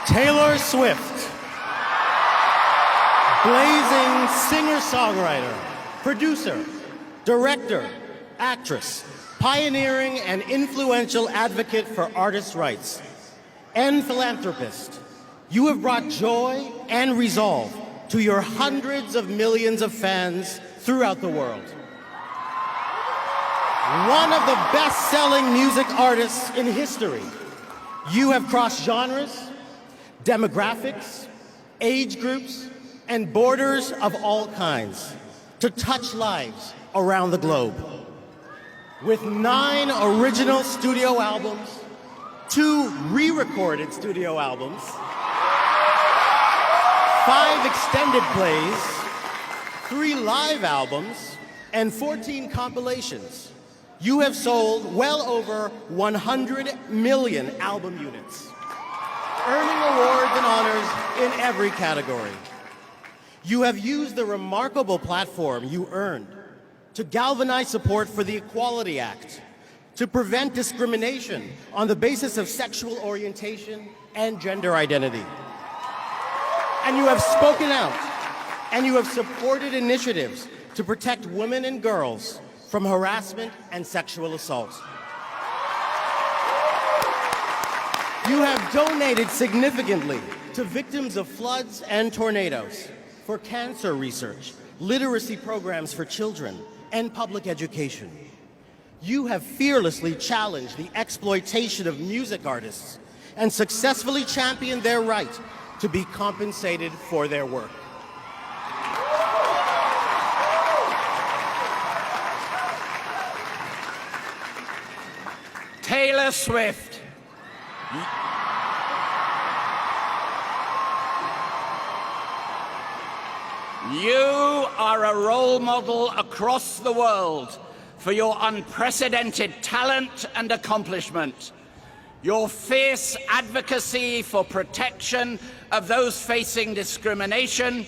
Taylor Swift, blazing singer-songwriter, producer, director, actress, pioneering and influential advocate for artists' rights, and philanthropist. You have brought joy and resolve to your hundreds of millions of fans throughout the world. One of the best-selling music artists in history, you have crossed genres, demographics, age groups, and borders of all kinds to touch lives around the globe. With 9 original studio albums, 2 re-recorded studio albums, 5 extended plays, 3 live albums, and 14 compilations, you have sold well over 100 million album units, earning awards and honors in every category. You have used the remarkable platform you earned to galvanize support for the Equality Act, to prevent discrimination on the basis of sexual orientation and gender identity. And you have spoken out, and you have supported initiatives to protect women and girls from harassment and sexual assault. You have donated significantly to victims of floods and tornadoes, for cancer research, literacy programs for children, and public education. You have fearlessly challenged the exploitation of music artists and successfully championed their right to be compensated for their work. Taylor Swift. You are a role model across the world for your unprecedented talent and accomplishment, your fierce advocacy for protection of those facing discrimination,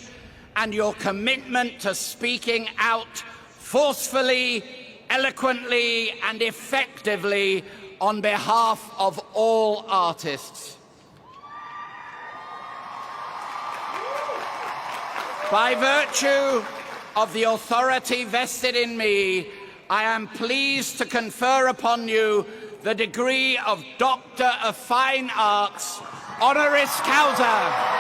and your commitment to speaking out forcefully, eloquently, and effectively on behalf of all artists. By virtue of the authority vested in me, I am pleased to confer upon you the degree of Doctor of Fine Arts, honoris causa.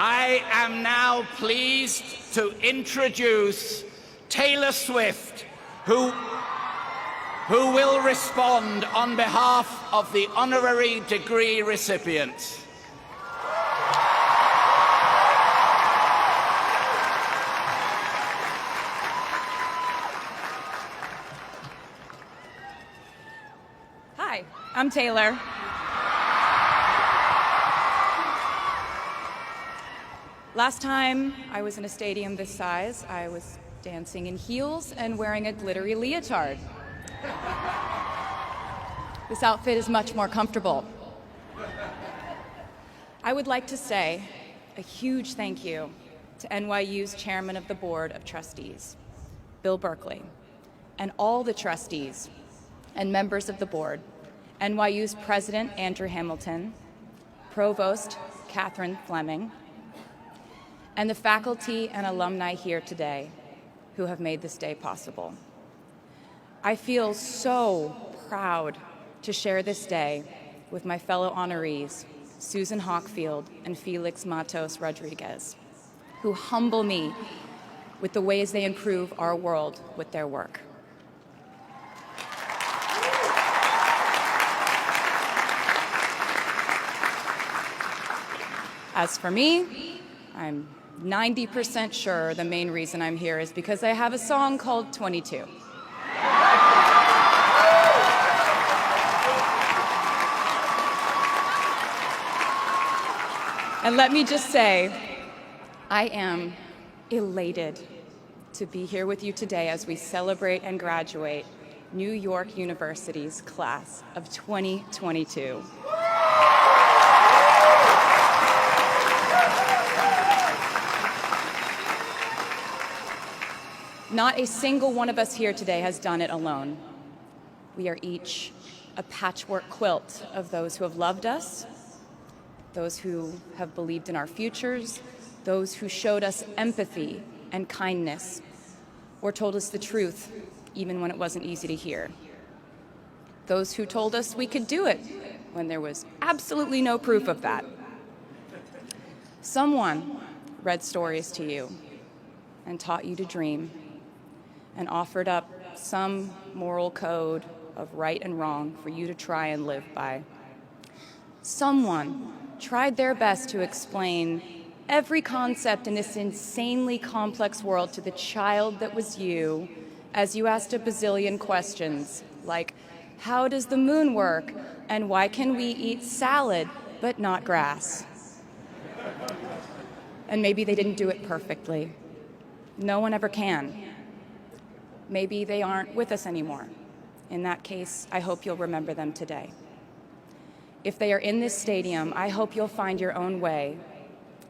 I am now pleased to introduce Taylor Swift, who will respond on behalf of the honorary degree recipients. Hi, I'm Taylor. Last time I was in a stadium this size, I was dancing in heels and wearing a glittery leotard. This outfit is much more comfortable. I would like to say a huge thank you to NYU's Chairman of the Board of Trustees, Bill Berkeley, and all the trustees and members of the board, NYU's President Andrew Hamilton, Provost Catherine Fleming, and the faculty and alumni here today who have made this day possible. I feel so proud to share this day with my fellow honorees, Susan Hockfield and Felix Matos Rodriguez, who humble me with the ways they improve our world with their work. As for me, I'm 90% sure the main reason I'm here is because I have a song called 22. And let me just say, I am elated to be here with you today as we celebrate and graduate New York University's class of 2022. Not a single one of us here today has done it alone. We are each a patchwork quilt of those who have loved us, those who have believed in our futures, those who showed us empathy and kindness, or told us the truth even when it wasn't easy to hear. Those who told us we could do it when there was absolutely no proof of that. Someone read stories to you and taught you to dream and offered up some moral code of right and wrong for you to try and live by. Someone tried their best to explain every concept in this insanely complex world to the child that was you as you asked a bazillion questions like, how does the moon work? And why can we eat salad but not grass? And maybe they didn't do it perfectly. No one ever can. Maybe they aren't with us anymore. In that case, I hope you'll remember them today. If they are in this stadium, I hope you'll find your own way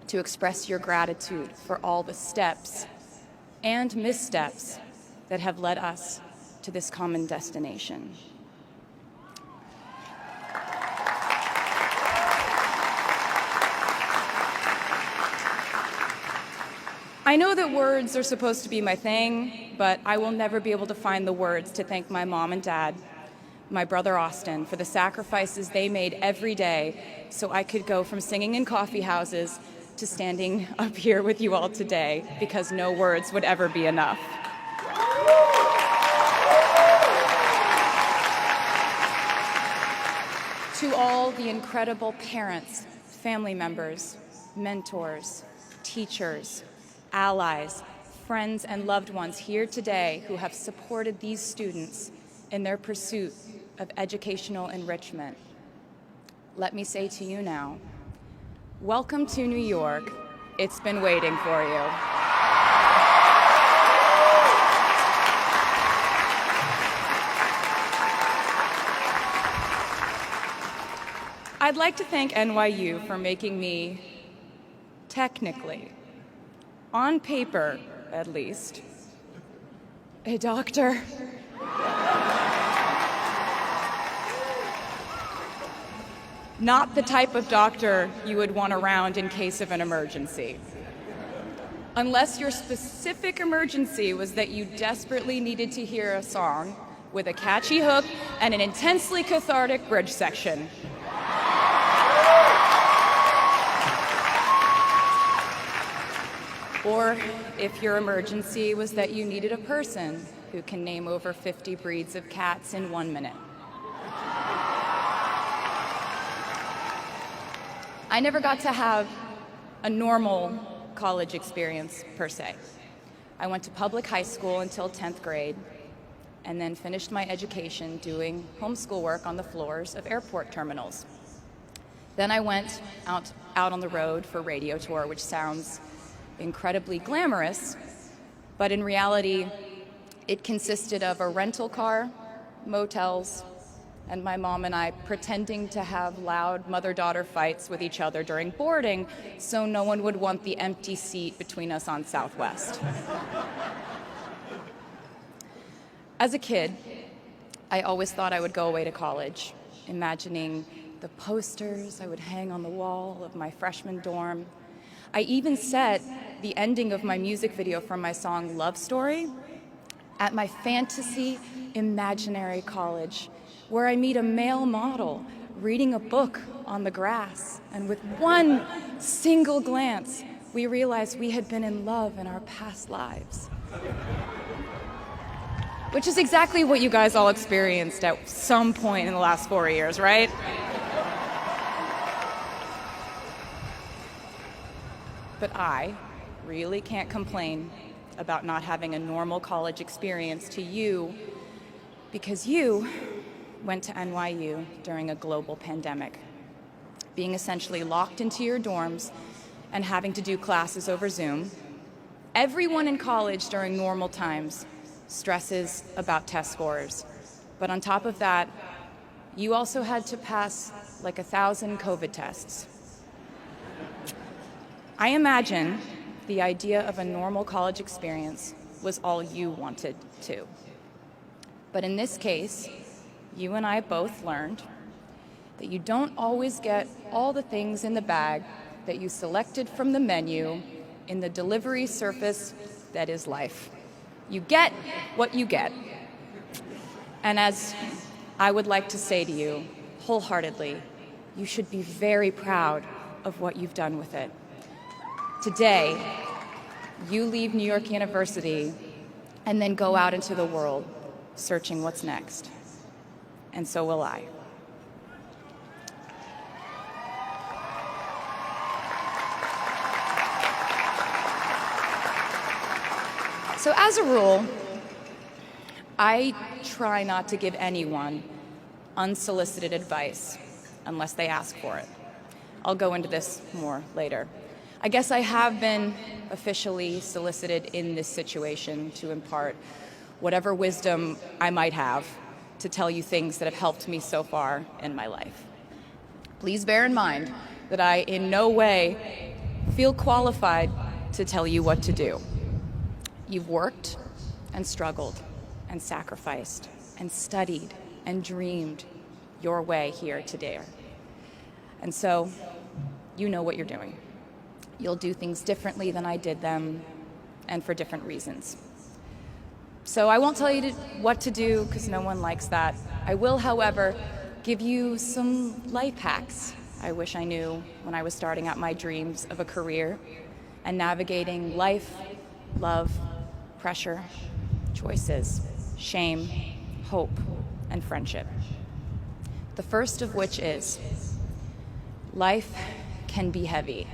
to express your gratitude for all the steps and missteps that have led us to this common destination. I know that words are supposed to be my thing, but I will never be able to find the words to thank my mom and dad, my brother Austin, for the sacrifices they made every day so I could go from singing in coffee houses to standing up here with you all today, because no words would ever be enough. To all the incredible parents, family members, mentors, teachers, allies, friends, and loved ones here today who have supported these students in their pursuit of educational enrichment, let me say to you now, welcome to New York. It's been waiting for you. I'd like to thank NYU for making me, technically, on paper at least, a doctor. Not the type of doctor you would want around in case of an emergency. Unless your specific emergency was that you desperately needed to hear a song with a catchy hook and an intensely cathartic bridge section. Or if your emergency was that you needed a person who can name over 50 breeds of cats in 1 minute. I never got to have a normal college experience, per se. I went to public high school until 10th grade, and then finished my education doing homeschool work on the floors of airport terminals. Then I went out on the road for radio tour, which sounds incredibly glamorous, but in reality, it consisted of a rental car, motels, and my mom and I pretending to have loud mother-daughter fights with each other during boarding so no one would want the empty seat between us on Southwest. As a kid, I always thought I would go away to college, imagining the posters I would hang on the wall of my freshman dorm. I even set the ending of my music video from my song Love Story at my fantasy imaginary college, where I meet a male model reading a book on the grass, and with one single glance, we realized we had been in love in our past lives. Which is exactly what you guys all experienced at some point in the last 4 years, right? But I really can't complain about not having a normal college experience to you, because you went to NYU during a global pandemic. being essentially locked into your dorms and having to do classes over Zoom. Everyone in college during normal times stresses about test scores. But on top of that, you also had to pass like 1,000 COVID tests. I imagine the idea of a normal college experience was all you wanted to. But in this case, you and I both learned that you don't always get all the things in the bag that you selected from the menu in the delivery service that is life. You get what you get. And as I would like to say to you wholeheartedly, you should be very proud of what you've done with it. Today, you leave New York University and then go out into the world searching what's next. And so will I. So as a rule, I try not to give anyone unsolicited advice unless they ask for it. I'll go into this more later. I guess I have been officially solicited in this situation to impart whatever wisdom I might have to tell you things that have helped me so far in my life. Please bear in mind that I in no way feel qualified to tell you what to do. You've worked and struggled and sacrificed and studied and dreamed your way here today. And so you know what you're doing. You'll do things differently than I did them and for different reasons. So I won't tell you what to do because no one likes that. I will, however, give you some life hacks I wish I knew when I was starting out my dreams of a career and navigating life, love, pressure, choices, shame, hope, and friendship. The first of which is, life can be heavy,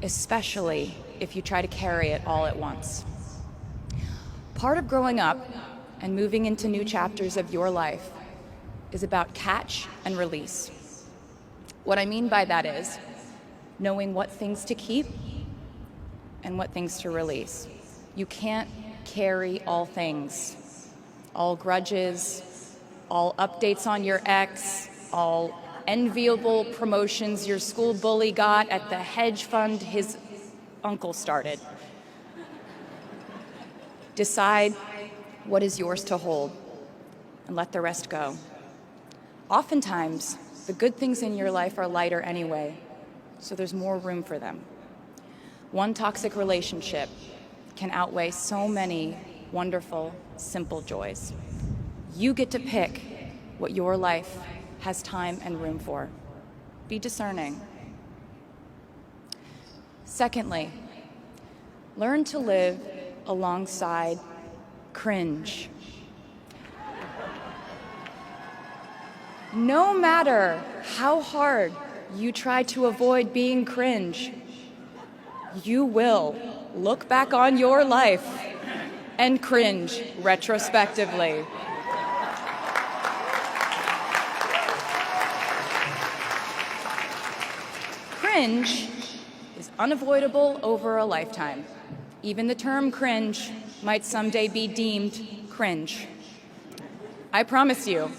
especially if you try to carry it all at once. Part of growing up and moving into new chapters of your life is about catch and release. What I mean by that is knowing what things to keep and what things to release. You can't carry all things, all grudges, all updates on your ex, all enviable promotions your school bully got at the hedge fund his uncle started. Decide what is yours to hold and let the rest go. Oftentimes, the good things in your life are lighter anyway, so there's more room for them. One toxic relationship can outweigh so many wonderful, simple joys. You get to pick what your life has time and room for. Be discerning. Secondly, learn to live alongside cringe. No matter how hard you try to avoid being cringe, you will look back on your life and cringe retrospectively. Cringe is unavoidable over a lifetime. Even the term cringe might someday be deemed cringe. I promise you,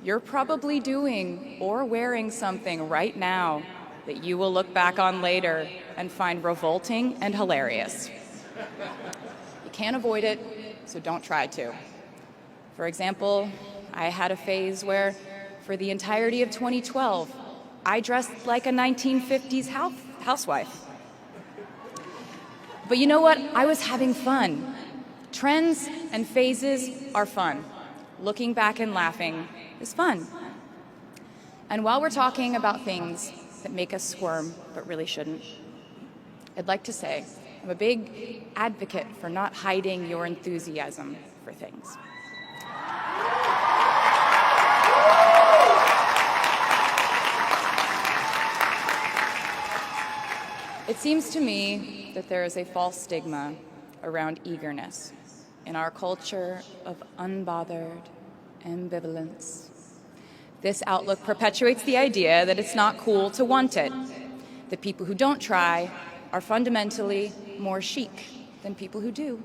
you're probably doing or wearing something right now that you will look back on later and find revolting and hilarious. You can't avoid it, so don't try to. For example, I had a phase where, for the entirety of 2012, I dressed like a 1950s housewife. But you know what? I was having fun. Trends and phases are fun. Looking back and laughing is fun. And while we're talking about things that make us squirm but really shouldn't, I'd like to say I'm a big advocate for not hiding your enthusiasm for things. It seems to me that there is a false stigma around eagerness in our culture of unbothered ambivalence. This outlook perpetuates the idea that it's not cool to want it. The people who don't try are fundamentally more chic than people who do.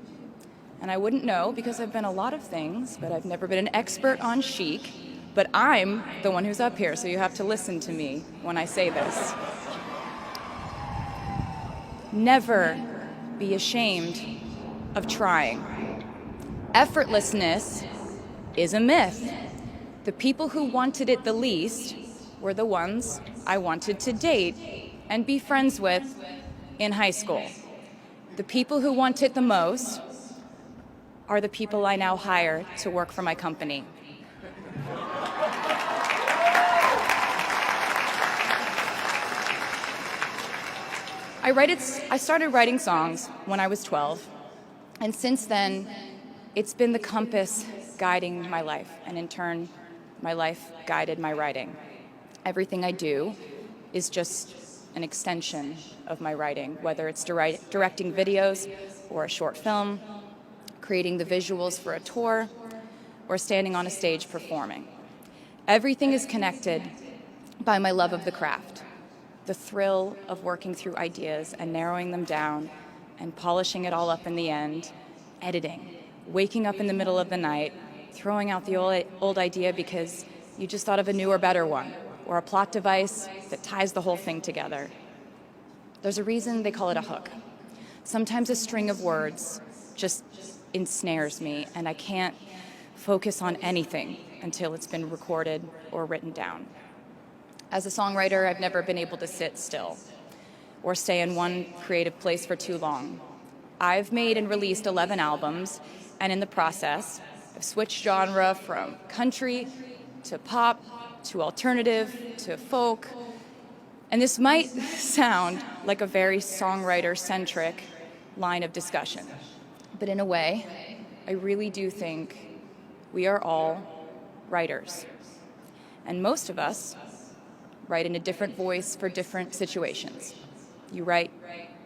And I wouldn't know because I've been a lot of things, but I've never been an expert on chic. But I'm the one who's up here, so you have to listen to me when I say this. Never be ashamed of trying. Effortlessness is a myth. The people who wanted it the least were the ones I wanted to date and be friends with in high school. The people who want it the most are the people I now hire to work for my company. I started writing songs when I was 12, and since then, it's been the compass guiding my life, and in turn, my life guided my writing. Everything I do is just an extension of my writing, whether it's directing videos or a short film, creating the visuals for a tour, or standing on a stage performing. Everything is connected by my love of the craft, the thrill of working through ideas and narrowing them down and polishing it all up in the end, editing, waking up in the middle of the night, throwing out the old idea because you just thought of a newer, better one, or a plot device that ties the whole thing together. There's a reason they call it a hook. Sometimes a string of words just ensnares me, and I can't focus on anything until it's been recorded or written down. As a songwriter, I've never been able to sit still or stay in one creative place for too long. I've made and released 11 albums, and in the process, I've switched genre from country to pop to alternative to folk. And this might sound like a very songwriter-centric line of discussion, but in a way, I really do think we are all writers. And most of us write in a different voice for different situations. You write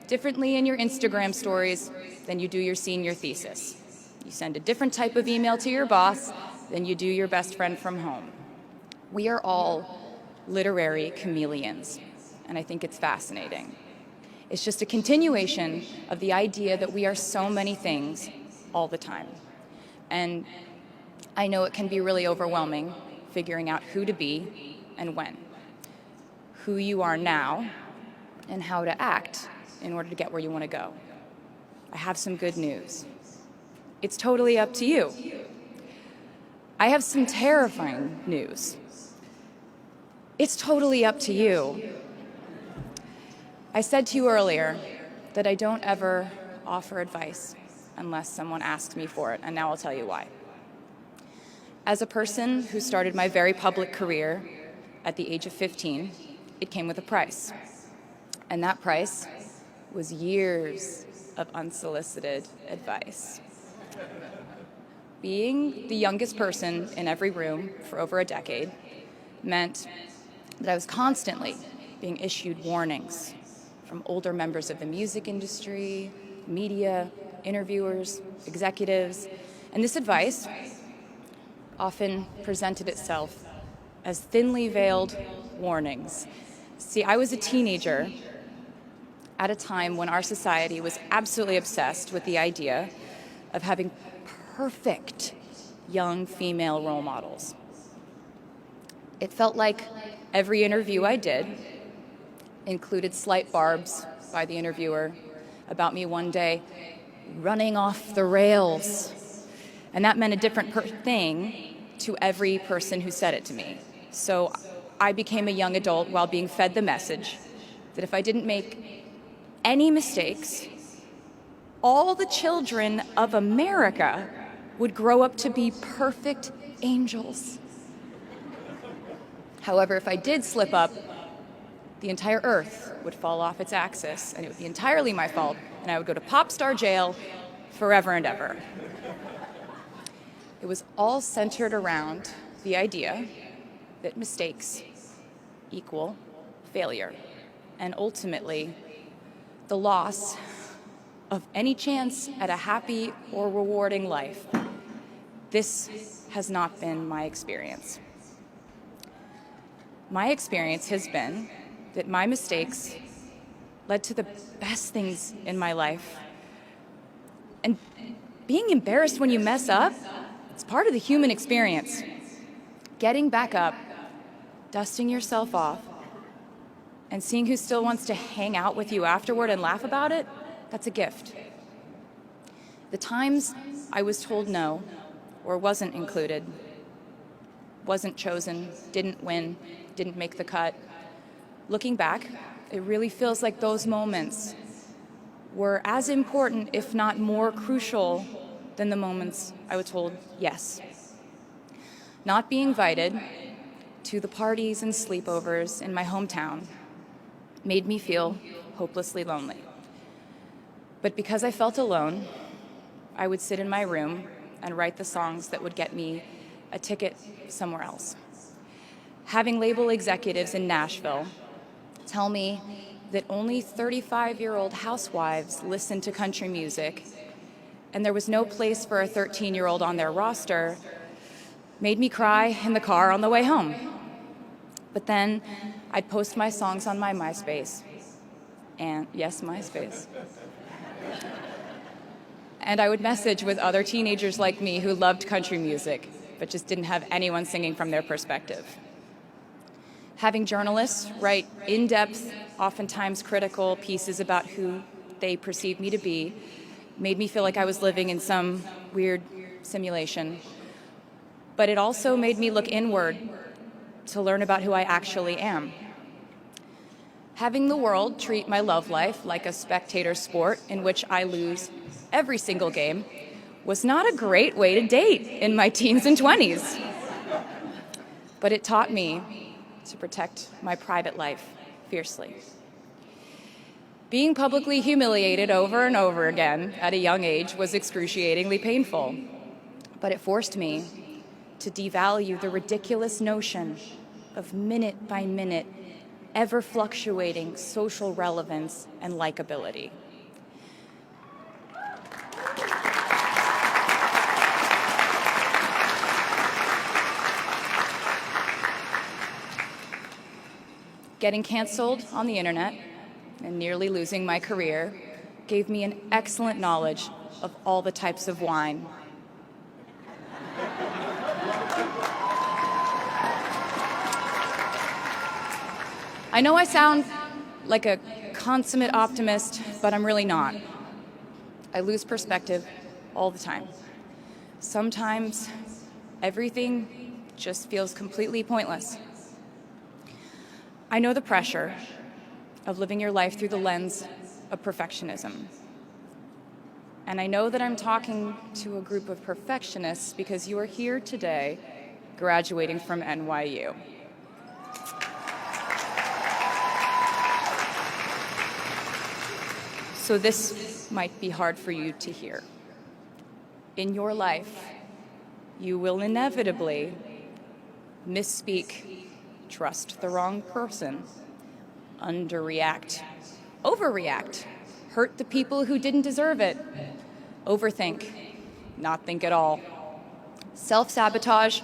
differently in your Instagram stories than you do your senior thesis. You send a different type of email to your boss than you do your best friend from home. We are all literary chameleons, and I think it's fascinating. It's just a continuation of the idea that we are so many things all the time. And I know it can be really overwhelming figuring out who to be and when, who you are now, and how to act in order to get where you want to go. I have some good news. It's totally up to you. I have some terrifying news. It's totally up to you. I said to you earlier that I don't ever offer advice unless someone asks me for it, and now I'll tell you why. As a person who started my very public career at the age of 15, it came with a price. And that price was years of unsolicited advice. Being the youngest person in every room for over a decade meant that I was constantly being issued warnings from older members of the music industry, media, interviewers, executives, and this advice often presented itself as thinly veiled warnings. See, I was a teenager at a time when our society was absolutely obsessed with the idea of having perfect young female role models. It felt like every interview I did included slight barbs by the interviewer about me one day running off the rails. And that meant a different thing to every person who said it to me. So I became a young adult while being fed the message that if I didn't make any mistakes, all the children of America would grow up to be perfect angels. However, if I did slip up, the entire earth would fall off its axis, and it would be entirely my fault, and I would go to pop star jail forever and ever. It was all centered around the idea that mistakes equal failure, and ultimately the loss of any chance at a happy or rewarding life. This has not been my experience. My experience has been that my mistakes led to the best things in my life. And being embarrassed when you mess up, it's part of the human experience. Getting back up, dusting yourself off, and seeing who still wants to hang out with you afterward and laugh about it, that's a gift. The times I was told no, or wasn't included, wasn't chosen, didn't win, didn't make the cut, looking back, it really feels like those moments were as important, if not more crucial, than the moments I was told yes. Not being invited to the parties and sleepovers in my hometown made me feel hopelessly lonely. But because I felt alone, I would sit in my room and write the songs that would get me a ticket somewhere else. Having label executives in Nashville tell me that only 35-year-old housewives listen to country music, and there was no place for a 13-year-old on their roster, made me cry in the car on the way home. But then I'd post my songs on my MySpace. And yes, MySpace. And I would message with other teenagers like me who loved country music, but just didn't have anyone singing from their perspective. Having journalists write in-depth, oftentimes critical pieces about who they perceived me to be made me feel like I was living in some weird simulation. But it also made me look inward to learn about who I actually am. Having the world treat my love life like a spectator sport in which I lose every single game was not a great way to date in my teens and 20s. But it taught me to protect my private life fiercely. Being publicly humiliated over and over again at a young age was excruciatingly painful, but it forced me to devalue the ridiculous notion of minute-by-minute, ever-fluctuating social relevance and likability. Getting canceled on the internet and nearly losing my career gave me an excellent knowledge of all the types of wine. I know I sound like a consummate optimist, but I'm really not. I lose perspective all the time. Sometimes everything just feels completely pointless. I know the pressure of living your life through the lens of perfectionism. And I know that I'm talking to a group of perfectionists because you are here today graduating from NYU. So this might be hard for you to hear. In your life, you will inevitably misspeak, trust the wrong person, underreact, overreact, hurt the people who didn't deserve it, overthink, not think at all, self-sabotage,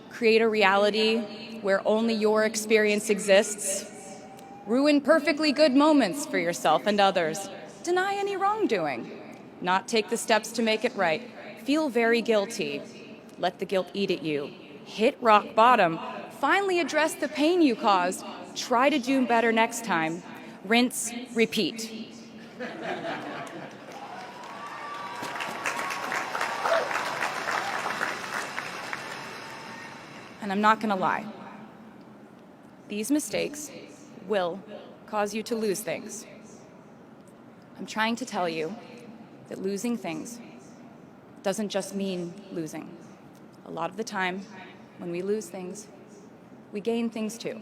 create a reality where only your experience exists, ruin perfectly good moments for yourself and others, deny any wrongdoing, not take the steps to make it right, feel very guilty, let the guilt eat at you, hit rock bottom, finally address the pain you caused, try to do better next time, rinse, repeat. And I'm not going to lie. These mistakes will cause you to lose things. I'm trying to tell you that losing things doesn't just mean losing. A lot of the time, when we lose things, we gain things too.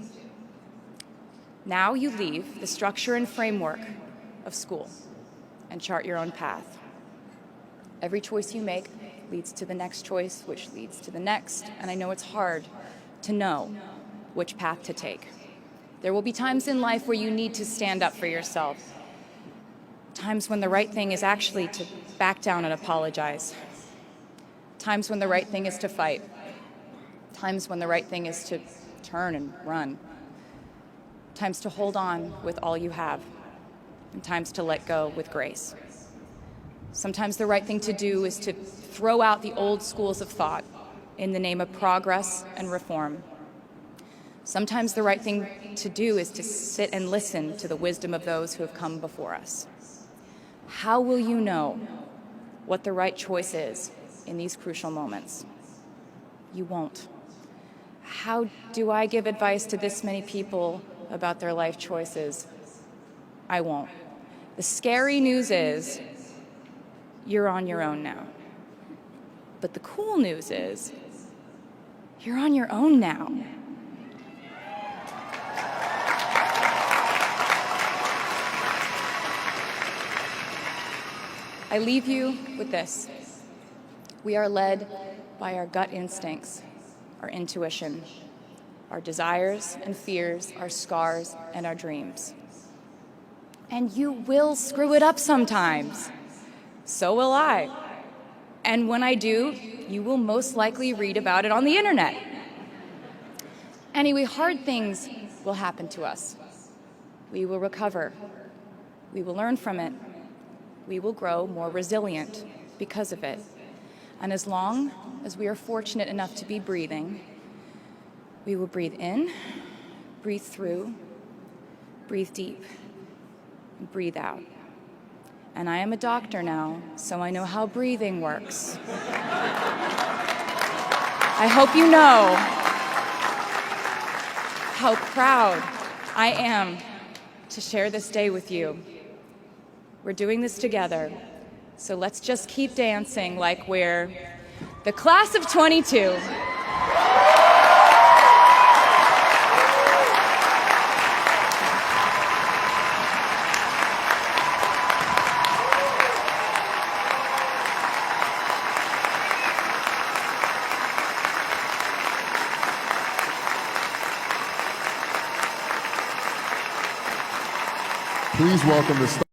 Now you leave the structure and framework of school and chart your own path. Every choice you make leads to the next choice, which leads to the next, and I know it's hard to know which path to take. There will be times in life where you need to stand up for yourself. Times when the right thing is actually to back down and apologize. Times when the right thing is to fight. Times when the right thing is to turn and run. Times to hold on with all you have, and times to let go with grace. Sometimes the right thing to do is to throw out the old schools of thought in the name of progress and reform. Sometimes the right thing to do is to sit and listen to the wisdom of those who have come before us. How will you know what the right choice is in these crucial moments? You won't. How do I give advice to this many people about their life choices? I won't. The scary news is you're on your own now. But the cool news is you're on your own now. I leave you with this. We are led by our gut instincts, our intuition, our desires and fears, our scars and our dreams. And you will screw it up sometimes. So will I. And when I do, you will most likely read about it on the internet. Anyway, hard things will happen to us. We will recover. We will learn from it. We will grow more resilient because of it. And as long as we are fortunate enough to be breathing, we will breathe in, breathe through, breathe deep, and breathe out. And I am a doctor now, so I know how breathing works. I hope you know how proud I am to share this day with you. We're doing this together, so let's just keep dancing like we're the class of 22. Please welcome the